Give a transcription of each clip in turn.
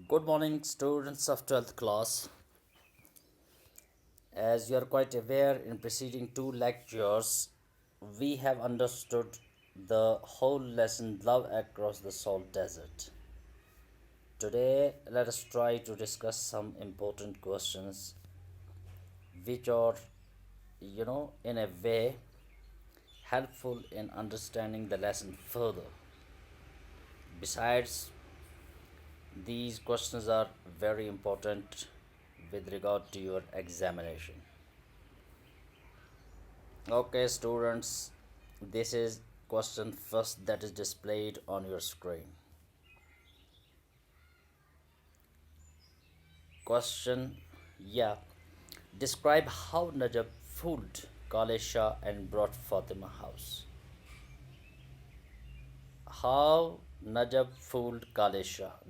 Good morning, students of 12th class. As you are quite aware, in preceding two lectures, we have understood the whole lesson Love Across the Salt Desert. Today, let us try to discuss some important questions which are, in a way helpful in understanding the lesson further. Besides, these questions are very important with regard to your examination. Okay, students, this is question first that is displayed on your screen. Question, yeah. Describe how Najab fooled Kale Shah and brought Fatima house. How Najab fooled Kale Shah.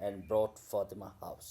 and brought Fatima house.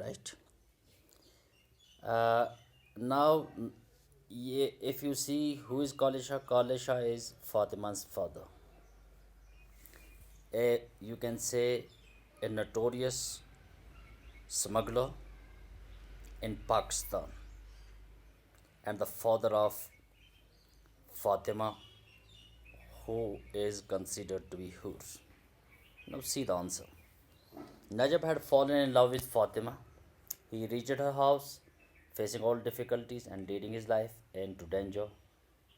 right? Now, if you see who is Kale Shah is Fatima's father. You can say a notorious smuggler in Pakistan and the father of Fatima, who is considered to be Hur. Now see the answer. Najab had fallen in love with Fatima. He reached her house, facing all difficulties and leading his life into danger.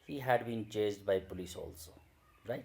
He had been chased by police also, right?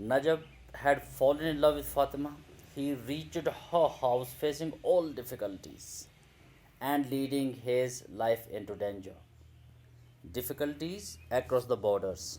Najab had fallen in love with Fatima. He reached her house facing all difficulties and leading his life into danger. Difficulties across the borders,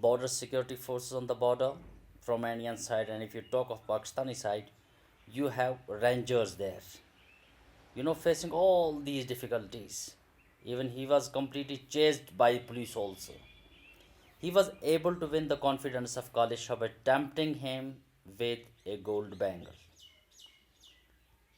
border security forces on the border from Indian side, and if you talk of Pakistani side, you have rangers there, facing all these difficulties. Even he was completely chased by police also. He was able to win the confidence of Kale Shah by tempting him with a gold bangle.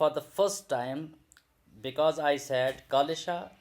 For the first time, because I said Kale Shah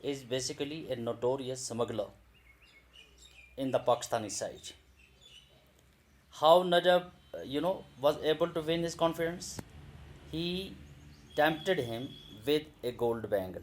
is basically a notorious smuggler in the Pakistani side. How Najab, was able to win his confidence? He tempted him with a gold bangle.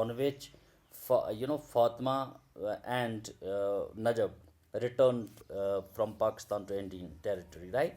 on which Fatima and Najab returned from Pakistan to Indian territory, right?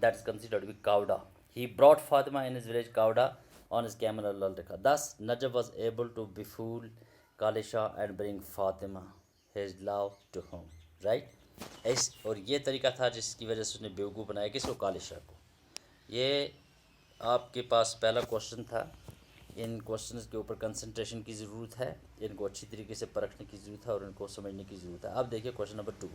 that is considered to be Kauda. He brought Fatima in his village Kauda on his camel al-Rakha. Thus Najab was able to befool Kale Shah and bring Fatima his love to whom, right. اور یہ طریقہ تھا جس کی وجہ سے اس نے بیوقوف بنایا کس کو؟ کالے شاہ کو. یہ آپ کے پاس پہلا کوشچن تھا. ان کوشچنز کے اوپر کنسنٹریشن کی ضرورت ہے, ان کو اچھی طریقے سے پرکھنے کی ضرورت ہے اور ان کو سمجھنے کی ضرورت ہے. اب دیکھیے کوشچن نمبر 2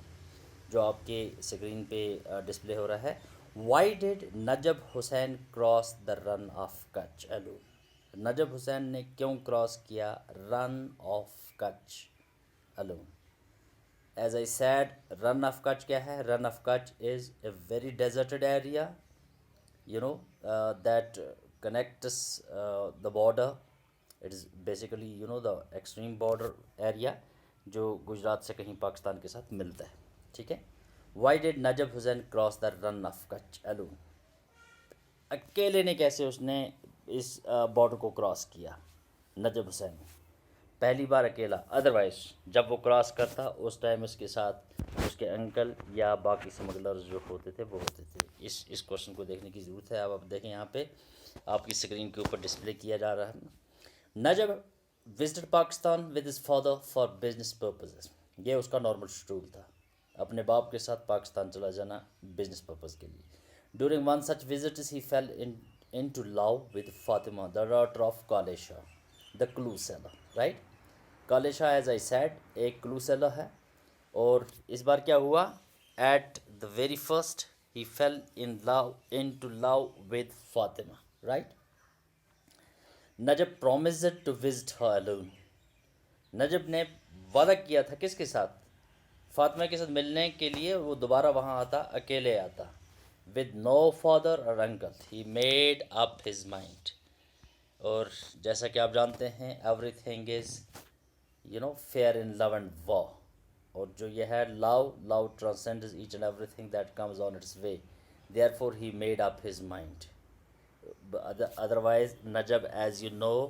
جو آپ کے اسکرین پہ ڈسپلے ہو رہا ہے. Why did Najib Hussain cross the Rann of Kutch alone? Najib Hussain نے کیوں کراس کیا Rann of Kutch alone? As I said Rann of Kutch کیا ہے؟ Rann of Kutch is a very deserted area, you know, that connects the border. It is basically, you know, the extreme border area جو گجرات سے کہیں پاکستان کے ساتھ ملتا ہے. ٹھیک ہے. Why did Najib Hussain cross the Rann of Kutch alone? اکیلے نے کیسے اس نے اس بارڈر کو کراس کیا نجب حسین نے؟ پہلی بار اکیلا, ادروائز جب وہ کراس کرتا اس ٹائم اس کے ساتھ اس کے انکل یا باقی سمگلرز جو ہوتے تھے وہ ہوتے تھے. اس کوشچن کو دیکھنے کی ضرورت ہے. اب آپ دیکھیں یہاں پہ آپ کی اسکرین کے اوپر ڈسپلے کیا جا رہا ہے. Najib visited Pakistan with his father for business purposes. یہ اس کا نارمل شیڈول تھا, اپنے باپ کے ساتھ پاکستان چلا جانا بزنس پرپز کے لیے. During one such visits he fell into love with Fatima the daughter of Kale Shah the kilo seller, right. کالے شاہ ایز آئی سیڈ ایک کلو سیلر ہے, اور اس بار کیا ہوا؟ At the very first he fell into love with Fatima, right. Najib promised to visit her alone. Najib نے وعدہ کیا تھا کس کے ساتھ؟ فاطمہ کے ساتھ ملنے کے لیے. وہ دوبارہ وہاں آتا, اکیلے آتا, ود نو فادر اور uncle. He made up his mind. اور جیسا کہ آپ جانتے ہیں everything is fair in love and war. اور جو یہ ہے love transcends each and everything that comes on its way. Therefore he made up his mind. Otherwise نجب as you know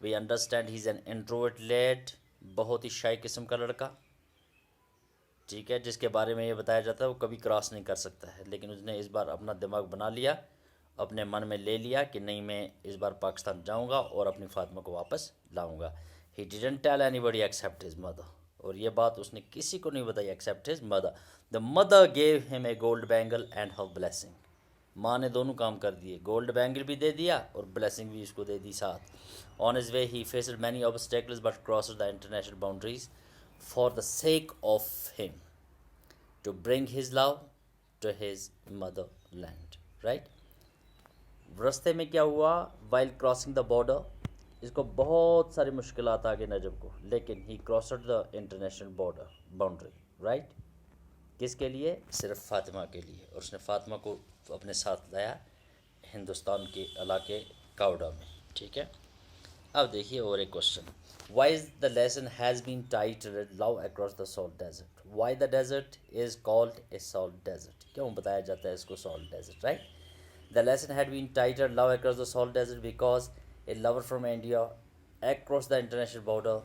we understand he is an introvert lad, بہت ہی شائع قسم کا لڑکا, ٹھیک ہے, جس کے بارے میں یہ بتایا جاتا ہے وہ کبھی کراس نہیں کر سکتا ہے. لیکن اس نے اس بار اپنا دماغ بنا لیا, اپنے من میں لے لیا کہ نہیں میں اس بار پاکستان جاؤں گا اور اپنی فاطمہ کو واپس لاؤں گا. He didn't tell anybody except his mother. اور یہ بات اس نے کسی کو نہیں بتائی except his mother. The mother gave him a gold bangle and her blessing. ماں نے دونوں کام کر دیے, گولڈ بینگل بھی دے دیا اور بلیسنگ بھی اس کو دے دی ساتھ. On his way he faced many obstacles but crossed the international boundaries for the sake of him to bring his love to his motherland, right. راستے میں کیا ہوا؟ وائل کراسنگ دا بارڈر اس کو بہت ساری مشکلات آ گئے نجب کو, لیکن he crossed the international boundary, right. کس کے لیے؟ صرف فاطمہ کے لیے. اور اس نے فاطمہ کو اپنے ساتھ لایا ہندوستان کے علاقے کاوڈا میں, ٹھیک ہے. اب دیکھیے اور ایک question. Why the lesson has been titled love across the salt desert. Why the desert is called a salt desert. کیوں بتایا جاتا ہے اس کو salt desert, right. The lesson had been titled Love Across the Salt Desert because a lover from India across the international border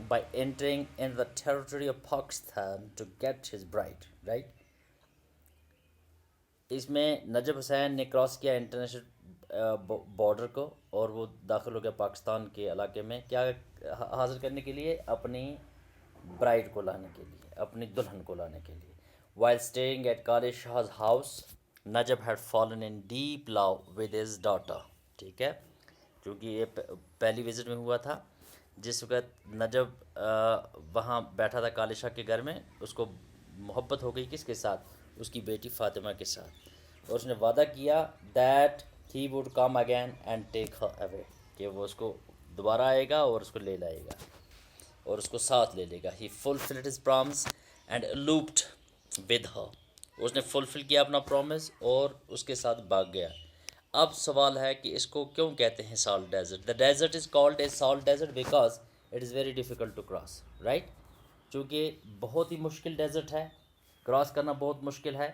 by entering in the territory of Pakistan to get his bride, right. اس میں نجب حسین نے cross کیا international border کو, اور وہ داخل ہو گیا پاکستان کے علاقے میں کیا حاصل کرنے کے لیے؟ اپنی برائڈ کو لانے کے لیے, اپنی دلہن کو لانے کے لیے. While staying at Kale Shah's house, Najab had fallen in deep love with his daughter, ٹھیک ہے. کیونکہ یہ پہلی وزٹ میں ہوا تھا جس وقت نجب وہاں بیٹھا تھا کالے شاہ کے گھر میں, اس کو محبت ہو گئی کس کے ساتھ؟ اس کی بیٹی فاطمہ کے ساتھ. اور اس نے وعدہ کیا that he would come again and take her away, کہ وہ اس کو دوبارہ آئے گا اور اس کو لے لائے گا اور اس کو ساتھ لے لے گا. He fulfilled his promise and eloped with her. اس نے فلفل کیا اپنا پرومس اور اس کے ساتھ بھاگ گیا. اب سوال ہے کہ اس کو کیوں کہتے ہیں salt desert? The desert is called a salt desert because it is very difficult to cross, right. چونکہ بہت ہی مشکل ڈیزرٹ ہے, کراس کرنا بہت مشکل ہے,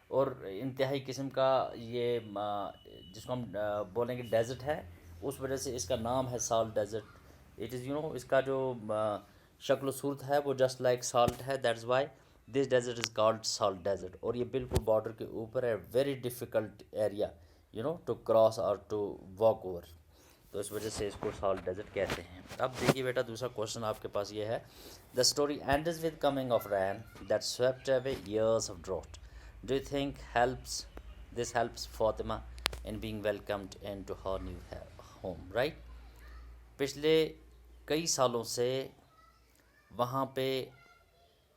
اور انتہائی قسم کا یہ جس کو ہم بولیں گے ڈیزرٹ ہے, اس وجہ سے اس کا نام ہے سالٹ ڈیزرٹ. اٹ از اس کا جو شکل و صورت ہے وہ جسٹ لائک سالٹ ہے, that's why this desert is called salt desert. اور یہ بالکل بارڈر کے اوپر ہے, very difficult area to cross اور ٹو واک اوور. تو اس وجہ سے اس کو سالٹ ڈیزرٹ کہتے ہیں. اب دیکھیے بیٹا دوسرا کوشچن آپ کے پاس یہ ہے. The story ends with coming of rain that swept away years of drought. Do you think helps Fatima in being welcomed into her new home right. پچھلے کئی سالوں سے وہاں پہ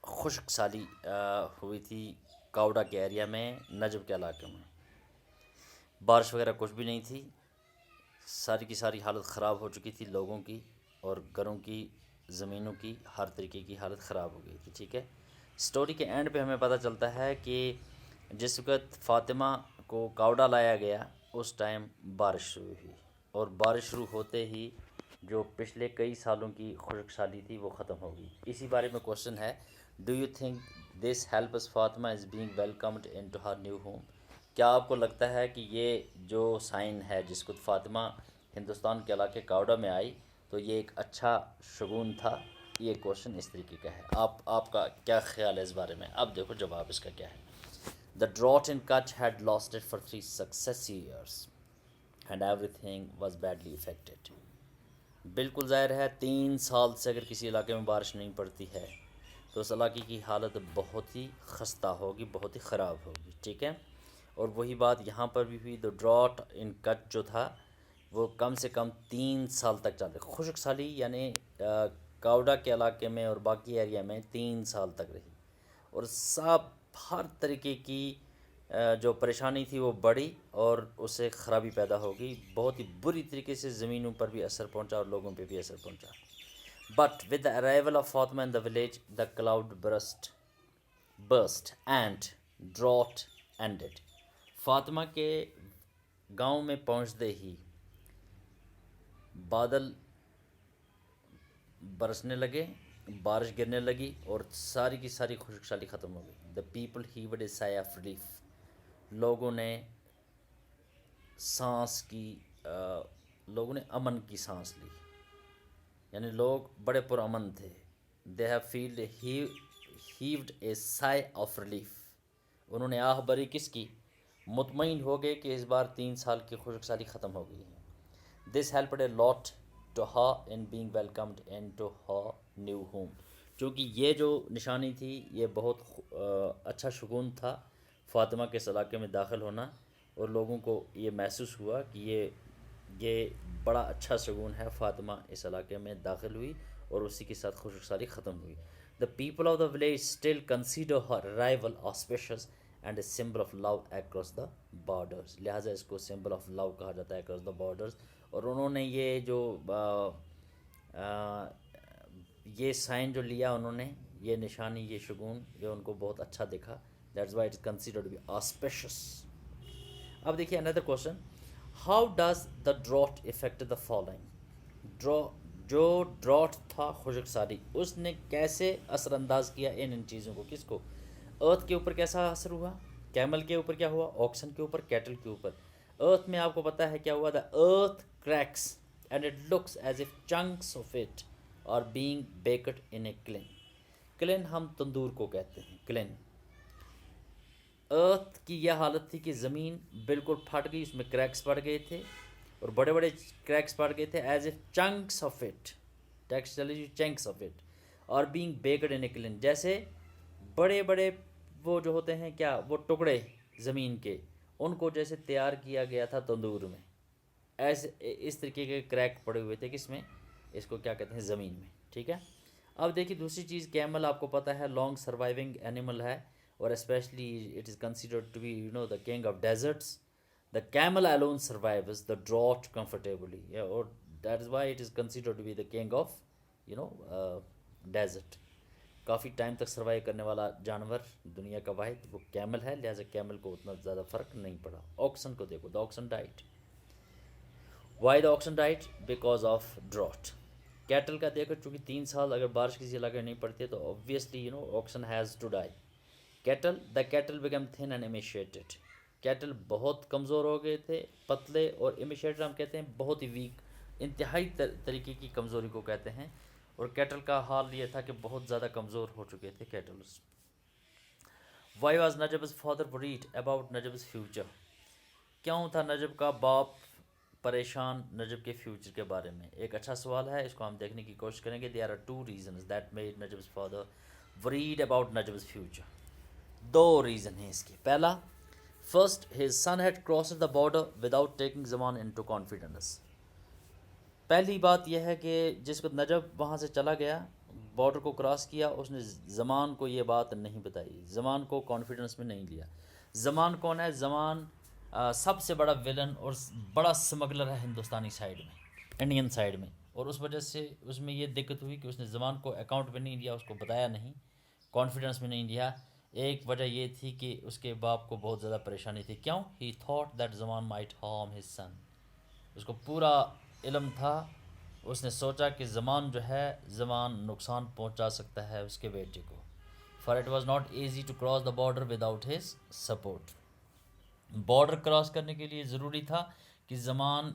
خشک سالی ہوئی تھی کاوڈا کے ایریا میں، نجب کے علاقے میں. بارش وغیرہ کچھ بھی نہیں تھی، ساری کی ساری حالت خراب ہو چکی تھی لوگوں کی اور گھروں کی، زمینوں کی، ہر طریقے کی حالت خراب ہو گئی تھی. ٹھیک ہے. سٹوری کے اینڈ پہ ہمیں پتہ چلتا ہے کہ جس وقت فاطمہ کو کاوڈا لایا گیا اس ٹائم بارش شروع ہوئی، اور بارش شروع ہوتے ہی جو پچھلے کئی سالوں کی خشک سالی تھی وہ ختم ہو گئی. اسی بارے میں کوشچن ہے. Do you think this helps Fatima is being welcomed into her new home. کیا آپ کو لگتا ہے کہ یہ جو سائن ہے جس کو فاطمہ ہندوستان کے علاقے کاوڈا میں آئی تو یہ ایک اچھا شگون تھا؟ یہ کوشچن اس طریقے کا ہے. آپ کا کیا خیال ہے اس بارے میں؟ اب دیکھو جواب اس کا کیا ہے. دا drought in Kutch had lasted for 3 successive years and everything was badly affected. بالکل ظاہر ہے 3 سال سے اگر کسی علاقے میں بارش نہیں پڑتی ہے تو اس علاقے کی حالت بہت ہی خستہ ہوگی، بہت ہی خراب ہوگی. ٹھیک ہے. اور وہی بات یہاں پر بھی ہوئی. دا ڈراٹ ان کچھ جو تھا وہ کم سے کم 3 سال تک چل رہی. خشک سالی یعنی کاوڈا کے علاقے میں اور باقی ایریا میں 3 سال تک رہی، اور ہر طریقے کی جو پریشانی تھی وہ بڑھی اور اس سے خرابی پیدا ہوگی. بہت ہی بری طریقے سے زمینوں پر بھی اثر پہنچا اور لوگوں پہ بھی اثر پہنچا. But with the arrival of Fatima in the village the cloud burst and drought ended. Fatima کے گاؤں میں پہنچتے ہی بادل برسنے لگے، بارش گرنے لگی اور ساری کی ساری خشک سالی ختم ہو گئی. دا پیپل ہیوڈ اے سائے آف ریلیف. لوگوں نے امن کی سانس لی، یعنی لوگ بڑے پرامن تھے. دے ہیو ہیوڈ اے سائے آف ریلیف. انہوں نے آہ بری کس کی؟ مطمئن ہو گئے کہ اس بار 3 سال کی خشک سالی ختم ہو گئی ہے. This helped a lot to her in being welcomed into her new home. چونکہ یہ جو نشانی تھی یہ بہت اچھا شگون تھا فاطمہ کے اس علاقے میں داخل ہونا، اور لوگوں کو یہ محسوس ہوا کہ یہ بڑا اچھا شگون ہے. فاطمہ اس علاقے میں داخل ہوئی اور اسی کے ساتھ خشک سالی ختم ہوئی. The people of the village still consider her arrival auspicious and a symbol of love across the borders. لہٰذا اس کو سمبل آف لو کہا جاتا ہے اکراس دا بارڈرز. اور انہوں نے یہ جو یہ سائن جو لیا انہوں نے، یہ نشانی، یہ شگون، یہ ان کو بہت اچھا دکھا. That's why it is considered to be auspicious. اب دیکھیے اندر question. How does the drought affect the following. جو ڈراٹ تھا خشک سالی اس نے کیسے اثر انداز کیا ان چیزوں کو؟ کس کو؟ ارتھ کے اوپر کیسا اثر ہوا؟ کیمل کے اوپر کیا ہوا؟ آکسن کے اوپر، کیٹل کے اوپر. ارتھ میں آپ کو پتہ ہے کیا ہوا؟ The earth cracks and it looks as if chunks of it are being baked in a kiln. Kiln ہم تندور کو کہتے ہیں، کلن. ارتھ کی یہ حالت تھی کہ زمین بالکل پھٹ گئی، اس میں کریکس پڑ گئے تھے اور بڑے بڑے کریکس پڑ گئے تھے. As if chunks of it, text چلی چنکس آف اٹ اور بینگ بیکڈ ان اے کلن. جیسے بڑے بڑے وہ جو ہوتے ہیں کیا، وہ ٹکڑے زمین کے، ان کو جیسے تیار کیا گیا تھا تندور میں، ایسے اس طریقے کے کریک پڑے ہوئے تھے. کس میں؟ اس کو کیا کہتے ہیں؟ زمین میں. ٹھیک ہے. اب دیکھیے دوسری چیز، کیمل آپ کو پتہ ہے لانگ سروائیونگ اینیمل ہے، اور especially it is considered to be the king of deserts. The camel alone survives the drought comfortably, اور that is why it is considered to be the king of desert. Coffee time تک survive کرنے والا جانور دنیا کا واحد وہ camel ہے. لہٰذا کیمل کو اتنا زیادہ فرق نہیں پڑا. آکسن کو دیکھو، the oxen died. Why the oxen died? Because of drought. Cattle کا دیکھو، چونکہ 3 سال اگر بارش کسی علاقے میں نہیں پڑتی ہے تو obviously oxen has to die. The cattle become thin and emaciated. Cattle بہت کمزور ہو گئے تھے، پتلے، اور ایمیشیٹڈ ہم کہتے ہیں بہت ہی ویک، انتہائی طریقے کی کمزوری کو کہتے ہیں. اور کیٹل کا حال یہ تھا کہ بہت زیادہ کمزور ہو چکے تھے cattles. Why was Najib's father worried about Najib's future. کیوں تھا نجب کا باپ پریشان نجب کے فیوچر کے بارے میں؟ ایک اچھا سوال ہے، اس کو ہم دیکھنے کی کوشش کریں گے. There are two reasons that made Najib's father worried about Najib's future. دو ریزن ہیں اس کے. پہلا، first his son had crossed the border without taking Zaman into confidence. پہلی بات یہ ہے کہ جس وقت نجب وہاں سے چلا گیا، بارڈر کو کراس کیا، اس نے زمان کو یہ بات نہیں بتائی، زمان کو کانفیڈنس میں نہیں لیا. زمان کون ہے؟ زمان سب سے بڑا ویلن اور بڑا سمگلر ہے ہندوستانی سائیڈ میں، انڈین سائیڈ میں، اور اس وجہ سے اس میں یہ دقت ہوئی کہ اس نے زمان کو اکاؤنٹ میں نہیں لیا، اس کو بتایا نہیں، کانفیڈنس میں نہیں لیا. ایک وجہ یہ تھی کہ اس کے باپ کو بہت زیادہ پریشانی تھی. کیوں؟ He thought that Zaman might harm his son. اس کو پورا علم تھا، اس نے سوچا کہ زمان جو ہے، زمان نقصان پہنچا سکتا ہے اس کے بیٹے کو. For it was not easy to cross the border without his support. Border cross کرنے کے لیے ضروری تھا کہ زمان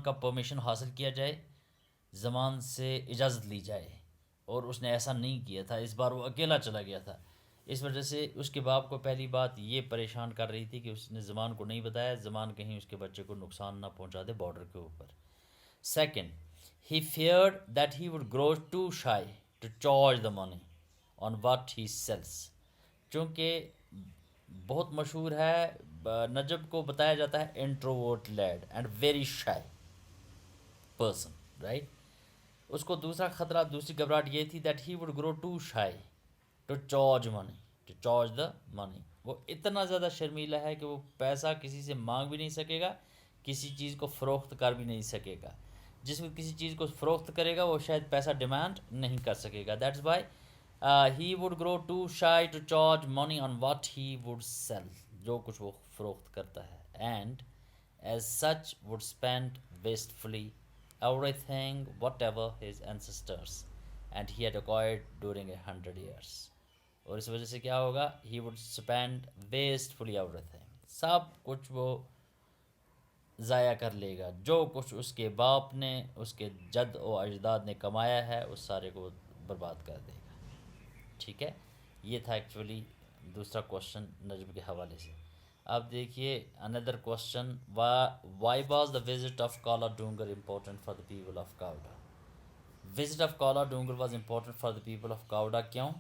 کا پرمیشن حاصل کیا جائے، زمان سے اجازت لی جائے، اور اس نے ایسا نہیں کیا تھا. اس بار وہ اکیلا چلا گیا تھا. اس وجہ سے اس کے باپ کو پہلی بات یہ پریشان کر رہی تھی کہ اس نے زمان کو نہیں بتایا، زمان کہیں اس کے بچے کو نقصان نہ پہنچا دے بارڈر کے اوپر. Second, he feared that he would grow too shy to charge the money on what he sells. چونکہ بہت مشہور ہے، نجب کو بتایا جاتا ہے introvert lad and very shy person, right. اس کو دوسرا خطرہ، دوسری گھبراہٹ یہ تھی that he would grow too shy to charge money, to charge the money. وہ اتنا زیادہ شرمیلا ہے کہ وہ پیسہ کسی سے مانگ بھی نہیں سکے گا، کسی چیز کو فروخت کر بھی نہیں سکے گا. جس وقت کسی چیز کو فروخت کرے گا وہ شاید پیسہ ڈیمانڈ نہیں کر سکے گا. That's why he would grow too shy to charge money on what he would sell, جو کچھ وہ فروخت کرتا ہے. And as such would spend wastefully everything whatever his ancestors and he had acquired during 100 years. اور اس وجہ سے کیا ہوگا؟ he would spend wastefully everything. سب کچھ وہ ضائع کر لے گا، جو کچھ اس کے باپ نے، اس کے جد و اجداد نے کمایا ہے، اس سارے کو برباد کر دے گا. ٹھیک ہے، یہ تھا ایکچولی دوسرا کوشچن نجم کے حوالے سے. اب دیکھیے اندر question, why was the visit of Kala Dungar important for the people of Khavda. Visit of Kala Dungar was important for the people of Khavda. کیوں؟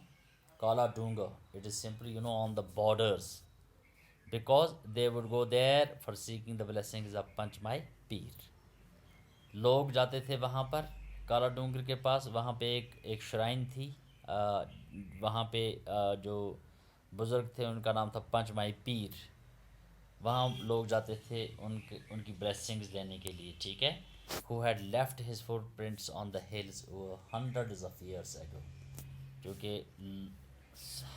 Kala Dungar it is simply on the borders, because they would go there for seeking the blessings of Panch Mai Pir. لوگ جاتے تھے وہاں پر کالا ڈونگر کے پاس، وہاں پہ ایک شرائن تھی، وہاں پہ جو بزرگ تھے ان کا نام تھا پنچ مائی پیر. وہاں لوگ جاتے تھے ان کی بلیسنگز لینے کے لیے. ٹھیک ہے، who had left his footprints on the hills over hundreds of years ago. جو کہ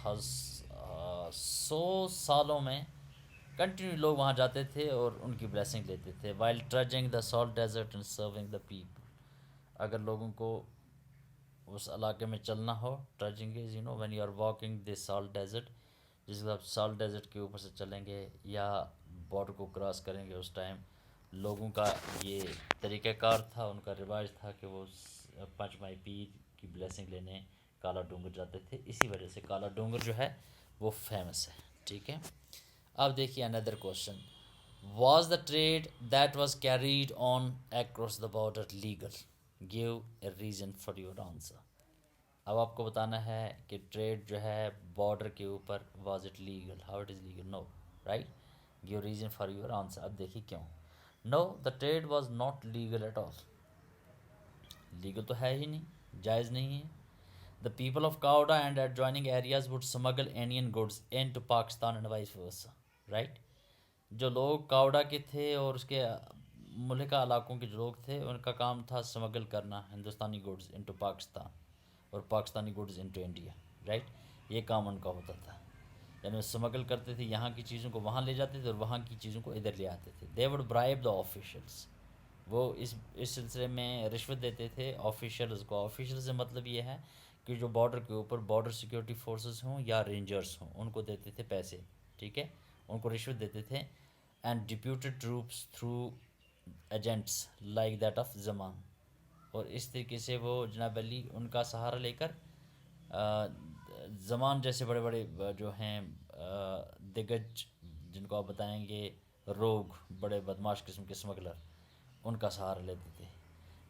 100 سالوں میں کنٹینیو لوگ وہاں جاتے تھے اور ان کی بلیسنگ لیتے تھے. while trudging the salt desert and serving the people. اگر لوگوں کو اس علاقے میں چلنا ہو، ٹرجنگ از when you are walking this salt desert، جس وقت آپ سالٹ ڈیزرٹ کے اوپر سے چلیں گے یا بارڈر کو کراس کریں گے، اس ٹائم لوگوں کا یہ طریقہ کار تھا، ان کا رواج تھا کہ وہ پنچ مائی پیر کی بلیسنگ لینے کالا ڈونگر جاتے تھے. اسی وجہ سے کالا ڈونگر جو ہے وہ فیمس ہے. ٹھیک ہے، اب دیکھیے اندر question, was the trade that was carried on across the border legal? Give a reason for your answer. اب آپ کو بتانا ہے کہ ٹریڈ جو ہے بارڈر کے اوپر، was it legal? How it is legal? No, right. Give reason for your answer. اب دیکھیے کیوں. No, the trade was not legal at all. Legal تو ہے ہی نہیں، جائز نہیں ہے. The people of Khavda and adjoining areas would smuggle Indian goods into Pakistan and vice versa, right. جو لوگ کاوڈا کے تھے اور اس کے ملکہ علاقوں کے جو لوگ تھے، ان کا کام تھا اسمگل کرنا ہندوستانی گڈس انٹو پاکستان اور Pakistani goods into India, right. یہ کام ان کا ہوتا تھا، یعنی وہ اسمگل کرتے تھے، یہاں کی چیزوں کو وہاں لے جاتے تھے اور وہاں کی چیزوں کو ادھر لے آتے تھے. They would bribe the officials. وہ اس سلسلے میں رشوت دیتے تھے آفیشلز کو. آفیشل سے مطلب یہ ہے کہ جو بارڈر کے اوپر بارڈر سیکیورٹی فورسز ہوں یا رینجرز ہوں، ان کو دیتے تھے پیسے. ٹھیک ہے، ان کو رشوت دیتے تھے. And deputed troops through agents like that of Zaman. اور اس طریقے سے وہ جناب علی ان کا سہارا لے کر زمان جیسے بڑے بڑے جو ہیں دگج، جن کو آپ بتائیں گے روگ بڑے بدماش قسم کے اسمگلر ان کا سہارا لیتے تھے.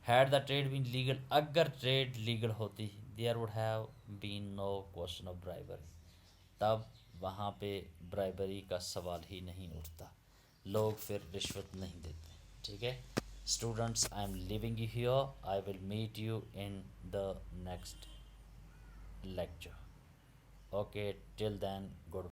Had the trade been legal, اگر ٹریڈ لیگل ہوتی there would have been no question of bribery, تب وہاں پہ برائبری کا سوال ہی نہیں اٹھتا، لوگ پھر رشوت نہیں دیتے. ٹھیک ہے students, I am leaving you here, I will meet you in the next lecture. Okay till then good